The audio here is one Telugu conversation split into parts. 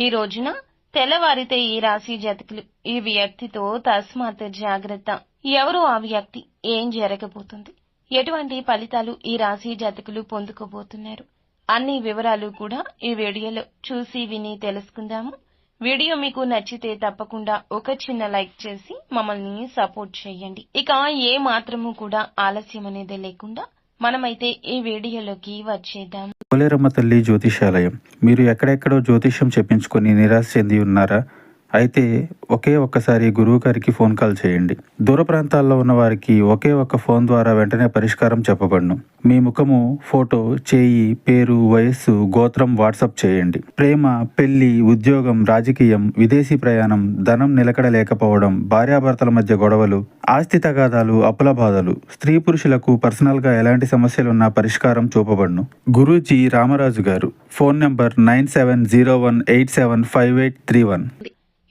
ఈ రోజున తెల్లవారితే ఈ రాశి జాతకులు ఈ వ్యక్తితో తస్మాత్ జాగ్రత్త. ఎవరు ఆ వ్యక్తి, ఏం జరగబోతుంది, ఎటువంటి ఫలితాలు ఈ రాశి జాతకులు పొందుకోబోతున్నారు అన్ని వివరాలు కూడా ఈ వీడియోలో చూసి విని తెలుసుకుందాము. వీడియో మీకు నచ్చితే తప్పకుండా ఒక చిన్న లైక్ చేసి మమ్మల్ని సపోర్ట్ చేయండి. ఇక ఏ మాత్రము కూడా ఆలస్యం అనేది లేకుండా మనమైతే ఈ వీడియోలోకి వచ్చేద్దాం. పోలేరమ్మ తల్లి జ్యోతిషాలయం. మీరు ఎక్కడెక్కడో జ్యోతిష్యం చెప్పించుకొని నిరాశ చెంది ఉన్నారా? అయితే ఒకే ఒక్కసారి గురువు గారికి ఫోన్ కాల్ చేయండి. దూర ప్రాంతాల్లో ఉన్న వారికి ఒకే ఒక్క ఫోన్ ద్వారా వెంటనే పరిష్కారం చెప్పబడును. మీ ముఖము, ఫోటో, చేయి, పేరు, వయస్సు, గోత్రం వాట్సాప్ చేయండి. ప్రేమ, పెళ్లి, ఉద్యోగం, రాజకీయం, విదేశీ ప్రయాణం, ధనం నిలకడ లేకపోవడం, భార్యాభర్తల మధ్య గొడవలు, ఆస్తి తగాదాలు, అప్పుల బాధలు, స్త్రీ పురుషులకు పర్సనల్ గా ఎలాంటి సమస్యలున్నా పరిష్కారం చూపబడును. గురూజీ రామరాజు గారు. Phone number 9701875831.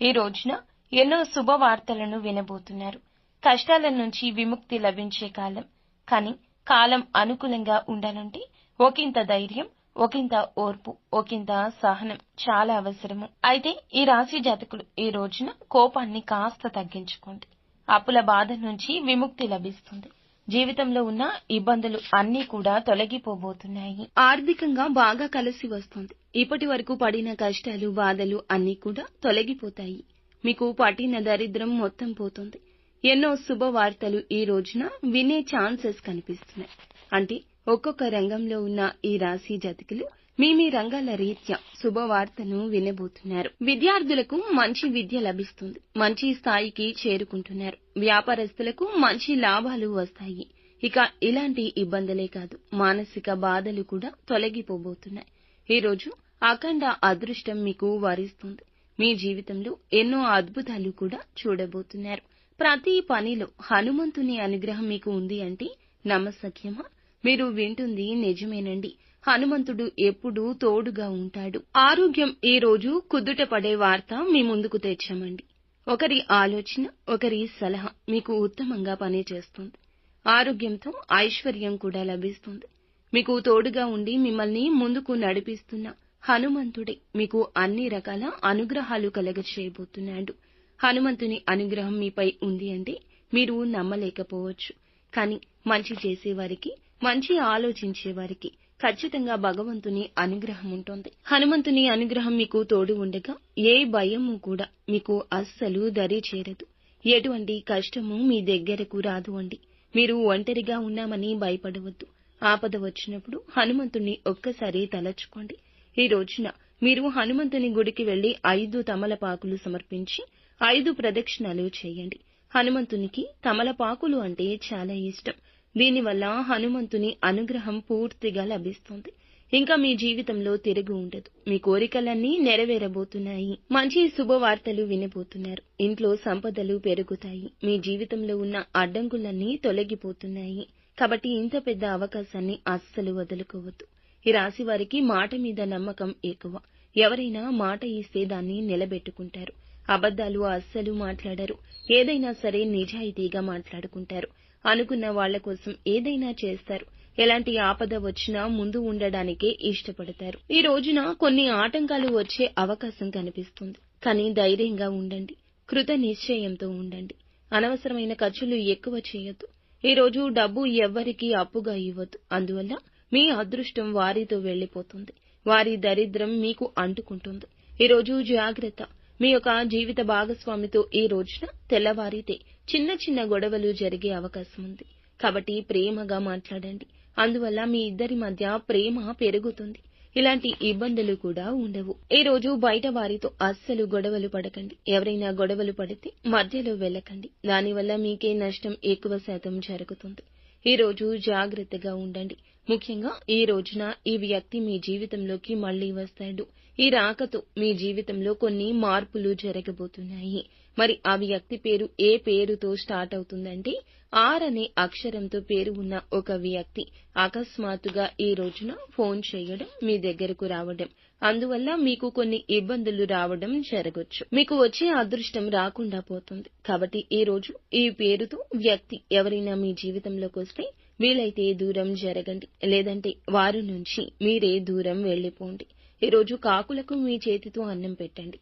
ఈ రోజున ఎన్నో శుభవార్తలను వినబోతున్నారు. కష్టాల నుంచి విముక్తి లభించే కాలం. కానీ కాలం అనుకూలంగా ఉండాలంటే ఒకంత ధైర్యం, ఒకంత ఓర్పు, ఒకంత సహనం చాలా అవసరము. అయితే ఈ రాశి జాతకులు ఈ రోజున కోపాన్ని కాస్త తగ్గించుకోండి. అప్పుల బాధ నుంచి విముక్తి లభిస్తుంది. జీవితంలో ఉన్న ఇబ్బందులు అన్నీ కూడా తొలగిపోబోతున్నాయి. ఆర్థికంగా బాగా కలిసి వస్తుంది. ఇప్పటి వరకు పడిన కష్టాలు, బాధలు అన్నీ కూడా తొలగిపోతాయి. మీకు పట్టిన దరిద్రం మొత్తం పోతుంది. ఎన్నో శుభవార్తలు ఈ రోజున వినే ఛాన్సెస్ కనిపిస్తున్నాయి. అంటే ఒక్కొక్క రంగంలో ఉన్న ఈ రాశి జాతకులు మీ రంగాల రీత్యా శుభవార్తను వినబోతున్నారు. విద్యార్థులకు మంచి విద్య లభిస్తుంది. మంచి స్థాయికి చేరుకుంటున్నారు. వ్యాపారస్తులకు మంచి లాభాలు వస్తాయి. ఇక ఇలాంటి ఇబ్బందులే కాదు, మానసిక బాధలు కూడా తొలగిపోబోతున్నాయి. ఈ రోజు అఖండ అదృష్టం మీకు వరిస్తుంది. మీ జీవితంలో ఎన్నో అద్భుతాలు కూడా చూడబోతున్నారు. ప్రతి పనిలో హనుమంతుని అనుగ్రహం మీకు ఉంది అంటే నమ్మసఖ్యమా? మీరు వింటుంది నిజమేనండి. హనుమంతుడు ఎప్పుడూ తోడుగా ఉంటాడు. ఆరోగ్యం ఈ రోజు కుదుట పడే వార్త మీ ముందుకు తెచ్చామండి. ఒకరి ఆలోచన, ఒకరి సలహా మీకు ఉత్తమంగా పనిచేస్తుంది. ఆరోగ్యంతో ఐశ్వర్యం కూడా లభిస్తుంది. మీకు తోడుగా ఉండి మిమ్మల్ని ముందుకు నడిపిస్తున్న హనుమంతుడే మీకు అన్ని రకాల అనుగ్రహాలు కలగచేయబోతున్నాడు. హనుమంతుని అనుగ్రహం మీపై ఉంది అంటే మీరు నమ్మలేకపోవచ్చు. కానీ మంచి చేసేవారికి, మంచి ఆలోచించే వారికి ఖచ్చితంగా భగవంతుని అనుగ్రహం ఉంటుంది. హనుమంతుని అనుగ్రహం మీకు తోడు ఉండగా ఏ భయము కూడా మీకు అస్సలు దరి చేరదు. ఎటువంటి కష్టము మీ దగ్గరకు రాదు అండి. మీరు ఒంటరిగా ఉన్నామని భయపడవద్దు. ఆపద వచ్చినప్పుడు హనుమంతుని ఒక్కసారి తలచుకోండి. ఈ రోజున మీరు హనుమంతుని గుడికి వెళ్లి 5 తమలపాకులు సమర్పించి 5 ప్రదక్షిణాలు చేయండి. హనుమంతునికి తమలపాకులు అంటే చాలా ఇష్టం. దీనివల్ల హనుమంతుని అనుగ్రహం పూర్తిగా లభిస్తుంది. ఇంకా మీ జీవితంలో తిరుగు ఉండదు. మీ కోరికలన్నీ నెరవేరబోతున్నాయి. మంచి శుభవార్తలు వినబోతున్నారు. ఇంట్లో సంపదలు పెరుగుతాయి. మీ జీవితంలో ఉన్న అడ్డంకులన్నీ తొలగిపోతున్నాయి. కాబట్టి ఇంత పెద్ద అవకాశాన్ని అస్సలు వదులుకోవద్దు. ఈ రాశి వారికి మాట మీద నమ్మకం ఎక్కువ. ఎవరైనా మాట ఇస్తే దాన్ని నిలబెట్టుకుంటారు. అబద్ధాలు అస్సలు మాట్లాడరు. ఏదైనా సరే నిజాయితీగా మాట్లాడుకుంటారు. అనుకున్న వాళ్ల కోసం ఏదైనా చేస్తారు. ఎలాంటి ఆపద వచ్చినా ముందు ఉండడానికే ఇష్టపడతారు. ఈ రోజున కొన్ని ఆటంకాలు వచ్చే అవకాశం కనిపిస్తుంది. కానీ ధైర్యంగా ఉండండి. కృత నిశ్చయంతో ఉండండి. అనవసరమైన ఖర్చులు ఎక్కువ చేయొద్దు. ఈ రోజు డబ్బు ఎవ్వరికీ అప్పుగా ఇవ్వద్దు. అందువల్ల మీ అదృష్టం వారితో వెళ్లిపోతుంది. వారి దరిద్రం మీకు అంటుకుంటుంది. ఈ రోజు జాగ్రత్త. మీ యొక్క జీవిత భాగస్వామితో ఈ రోజున తెల్లవారితే చిన్న చిన్న గొడవలు జరిగే అవకాశం ఉంది. కాబట్టి ప్రేమగా మాట్లాడండి. అందువల్ల మీ ఇద్దరి మధ్య ప్రేమ పెరుగుతుంది. ఇలాంటి ఇబ్బందులు కూడా ఉండవు. ఈ రోజు బయట వారితో అస్సలు గొడవలు పడకండి. ఎవరైనా గొడవలు పడితే మధ్యలో వెళ్ళకండి. దానివల్ల మీకే నష్టం ఎక్కువ శాతం జరుగుతుంది. ఈ రోజు జాగ్రత్తగా ఉండండి. ముఖ్యంగా ఈ రోజున ఈ వ్యక్తి మీ జీవితంలోకి మళ్లీ వస్తాడు. ఈ రాకతో మీ జీవితంలో కొన్ని మార్పులు జరగబోతున్నాయి. మరి ఆ వ్యక్తి పేరు ఏ పేరుతో స్టార్ట్ అవుతుందంటే ఆర్ అనే అక్షరంతో పేరు ఉన్న ఒక వ్యక్తి అకస్మాత్తుగా ఈ రోజున ఫోన్ చేయడం, మీ దగ్గరకు రావడం, అందువల్ల మీకు కొన్ని ఇబ్బందులు రావడం జరగొచ్చు. మీకు వచ్చే అదృష్టం రాకుండా పోతుంది. కాబట్టి ఈ రోజు ఈ పేరుతో వ్యక్తి ఎవరైనా మీ జీవితంలోకి వస్తే వీలైతే దూరం జరగండి. లేదంటే వారి నుంచి మీరే దూరం వెళ్లిపోండి. ఈరోజు కాకులకు మీ చేతితో అన్నం పెట్టండి.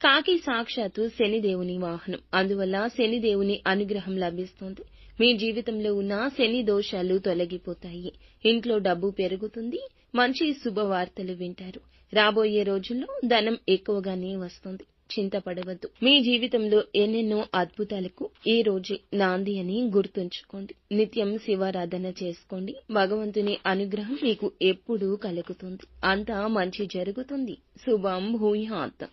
కాకి సాక్షాత్తు శనిదేవుని వాహనం. అందువల్ల శనిదేవుని అనుగ్రహం లభిస్తుంది. మీ జీవితంలో ఉన్న శని దోషాలు తొలగిపోతాయి. ఇంట్లో డబ్బు పెరుగుతుంది. మంచి శుభవార్తలు వింటారు. రాబోయే రోజుల్లో ధనం ఎక్కువగానే వస్తుంది. చింతపడవద్దు. మీ జీవితంలో ఎన్నెన్నో అద్భుతాలకు ఈ రోజే నాంది అని గుర్తుంచుకోండి. నిత్యం శివారాధన చేసుకోండి. భగవంతుని అనుగ్రహం మీకు ఎప్పుడూ కలుగుతుంది. అంతా మంచి జరుగుతుంది. శుభం భూయాత్.